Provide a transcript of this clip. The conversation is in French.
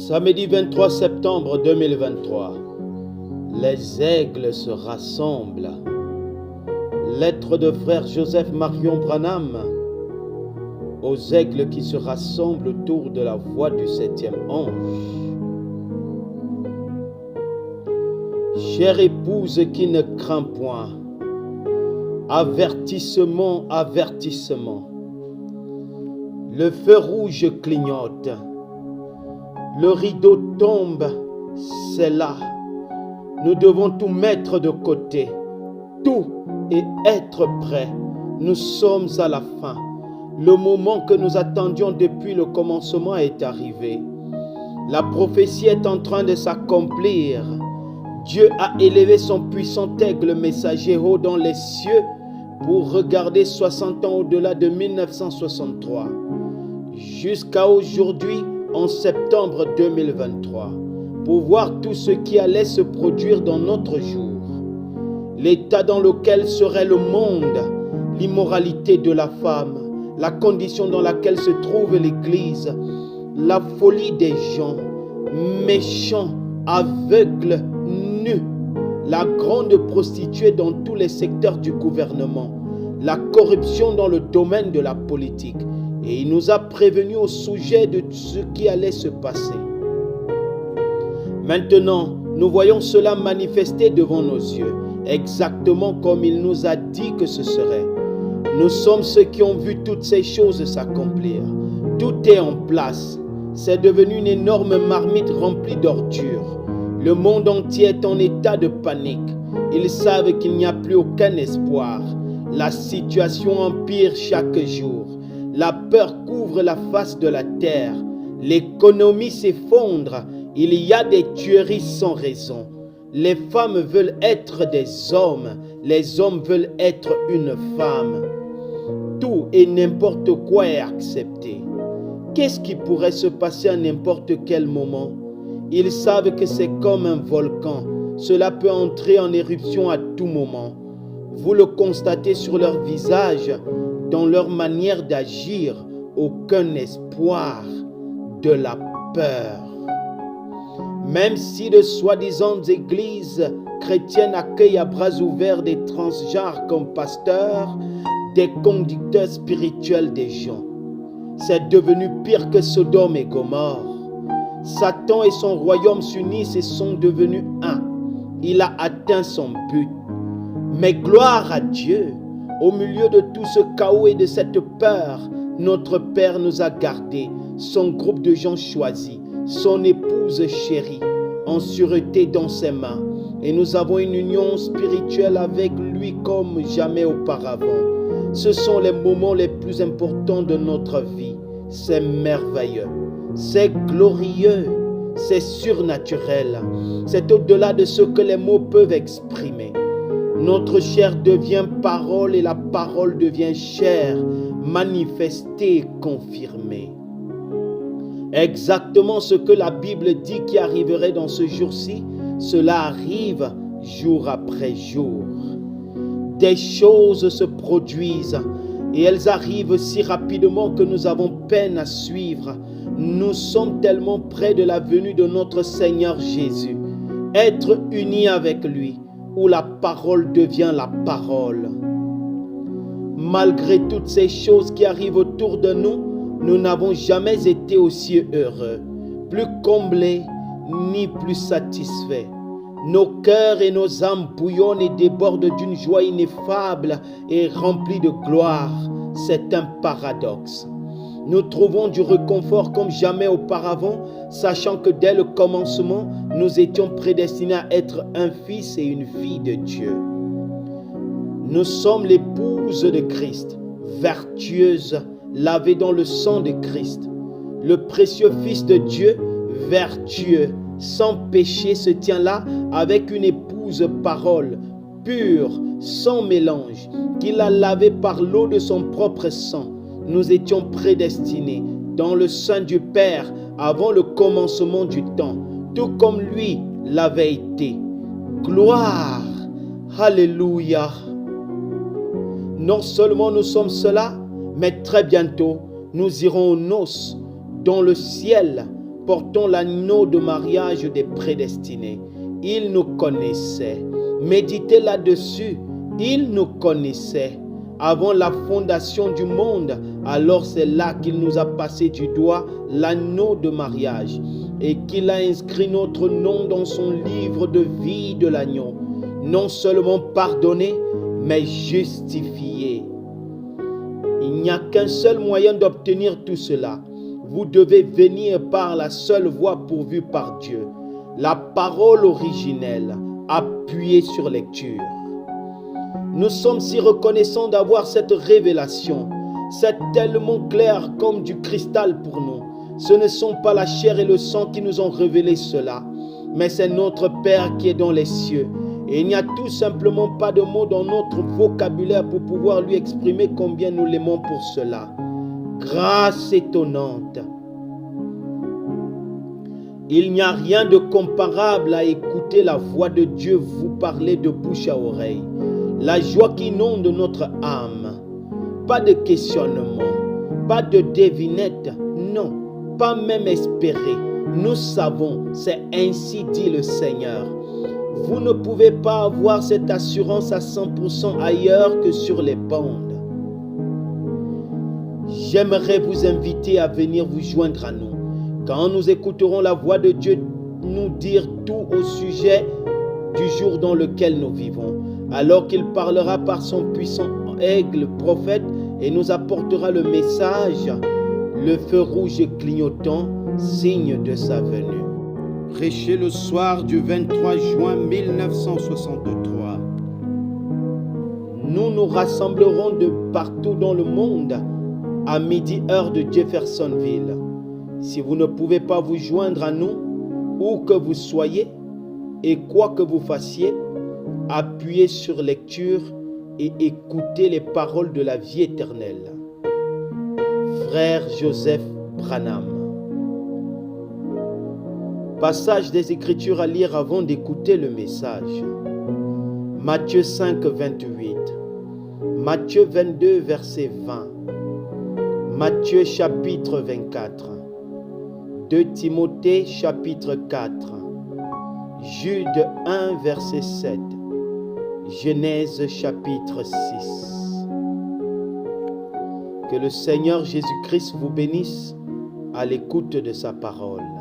Samedi 23 septembre 2023, les aigles se rassemblent. Lettre de frère Joseph Marion Branham aux aigles qui se rassemblent autour de la voix du 7e ange. Chère épouse qui ne craint point, avertissement, avertissement. Le feu rouge clignote. Le rideau tombe, c'est là. Nous devons tout mettre de côté, tout et être prêts. Nous sommes à la fin. Le moment que nous attendions depuis le commencement est arrivé. La prophétie est en train de s'accomplir. Dieu a élevé son puissant aigle messager haut dans les cieux pour regarder 60 ans au-delà de 1963. Jusqu'à aujourd'hui, en septembre 2023, pour voir tout ce qui allait se produire dans notre jour. L'état dans lequel serait le monde, l'immoralité de la femme, la condition dans laquelle se trouve l'Église, la folie des gens, méchants, aveugles, nus, la grande prostituée dans tous les secteurs du gouvernement, la corruption dans le domaine de la politique. Et il nous a prévenus au sujet de ce qui allait se passer. Maintenant, nous voyons cela manifester devant nos yeux, exactement comme il nous a dit que ce serait. Nous sommes ceux qui ont vu toutes ces choses s'accomplir. Tout est en place. C'est devenu une énorme marmite remplie d'ordures. Le monde entier est en état de panique. Ils savent qu'il n'y a plus aucun espoir. La situation empire chaque jour. La peur couvre la face de la terre. L'économie s'effondre. Il y a des tueries sans raison. Les femmes veulent être des hommes. Les hommes veulent être une femme. Tout et n'importe quoi est accepté. Qu'est-ce qui pourrait se passer à n'importe quel moment? Ils savent que c'est comme un volcan. Cela peut entrer en éruption à tout moment. Vous le constatez sur leur visage, dans leur manière d'agir, aucun espoir, de la peur. Même si de soi-disant églises chrétiennes accueillent à bras ouverts des transgenres comme pasteurs, des conducteurs spirituels des gens, c'est devenu pire que Sodome et Gomorrhe. Satan et son royaume s'unissent et sont devenus un. Il a atteint son but. Mais gloire à Dieu, au milieu de tout ce chaos et de cette peur, notre Père nous a gardés, son groupe de gens choisis, son épouse chérie, en sûreté dans ses mains. Et nous avons une union spirituelle avec lui comme jamais auparavant. Ce sont les moments les plus importants de notre vie. C'est merveilleux, c'est glorieux, c'est surnaturel. C'est au-delà de ce que les mots peuvent exprimer. Notre chair devient parole et la parole devient chair, manifestée et confirmée. Exactement ce que la Bible dit qui arriverait dans ce jour-ci, cela arrive jour après jour. Des choses se produisent et elles arrivent si rapidement que nous avons peine à suivre. Nous sommes tellement près de la venue de notre Seigneur Jésus. Être unis avec lui, où la parole devient la parole. Malgré toutes ces choses qui arrivent autour de nous, nous n'avons jamais été aussi heureux, plus comblés, ni plus satisfaits. Nos cœurs et nos âmes bouillonnent et débordent d'une joie ineffable et remplie de gloire. C'est un paradoxe. Nous trouvons du réconfort comme jamais auparavant, sachant que dès le commencement, nous étions prédestinés à être un fils et une fille de Dieu. Nous sommes l'épouse de Christ, vertueuse, lavée dans le sang de Christ. Le précieux Fils de Dieu, vertueux, sans péché, se tient là avec une épouse parole, pure, sans mélange, qu'il a lavée par l'eau de son propre sang. Nous étions prédestinés dans le sein du Père avant le commencement du temps, tout comme lui l'avait été. Gloire! Alléluia! Non seulement nous sommes cela, mais très bientôt, nous irons aux noces dans le ciel portons l'anneau de mariage des prédestinés. Il nous connaissait. Méditez là-dessus. Il nous connaissait. Avant la fondation du monde, alors c'est là qu'il nous a passé du doigt l'anneau de mariage et qu'il a inscrit notre nom dans son livre de vie de l'agneau. Non seulement pardonné, mais justifié. Il n'y a qu'un seul moyen d'obtenir tout cela. Vous devez venir par la seule voie pourvue par Dieu, la parole originelle, appuyée sur lecture. Nous sommes si reconnaissants d'avoir cette révélation. C'est tellement clair comme du cristal pour nous. Ce ne sont pas la chair et le sang qui nous ont révélé cela, mais c'est notre Père qui est dans les cieux. Et il n'y a tout simplement pas de mots dans notre vocabulaire pour pouvoir lui exprimer combien nous l'aimons pour cela. Grâce étonnante. Il n'y a rien de comparable à écouter la voix de Dieu vous parler de bouche à oreille. La joie qui inonde notre âme. Pas de questionnement, pas de devinette, non, pas même espérer. Nous savons, c'est ainsi dit le Seigneur. Vous ne pouvez pas avoir cette assurance à 100% ailleurs que sur les bandes. J'aimerais vous inviter à venir vous joindre à nous. Quand nous écouterons la voix de Dieu nous dire tout au sujet du jour dans lequel nous vivons, alors qu'il parlera par son puissant aigle prophète et nous apportera le message, le feu rouge clignotant, signe de sa venue. Prêché le soir du 23 juin 1963. Nous nous rassemblerons de partout dans le monde à midi heure de Jeffersonville. Si vous ne pouvez pas vous joindre à nous, où que vous soyez et quoi que vous fassiez, appuyez sur lecture et écoutez les paroles de la vie éternelle. Frère Joseph Branham. Passage des Écritures à lire avant d'écouter le message. Matthieu 5, 28. Matthieu 22, verset 20. Matthieu chapitre 24. 2 Timothée chapitre 4. Jude 1, verset 7. Genèse chapitre 6. Que le Seigneur Jésus-Christ vous bénisse à l'écoute de sa parole.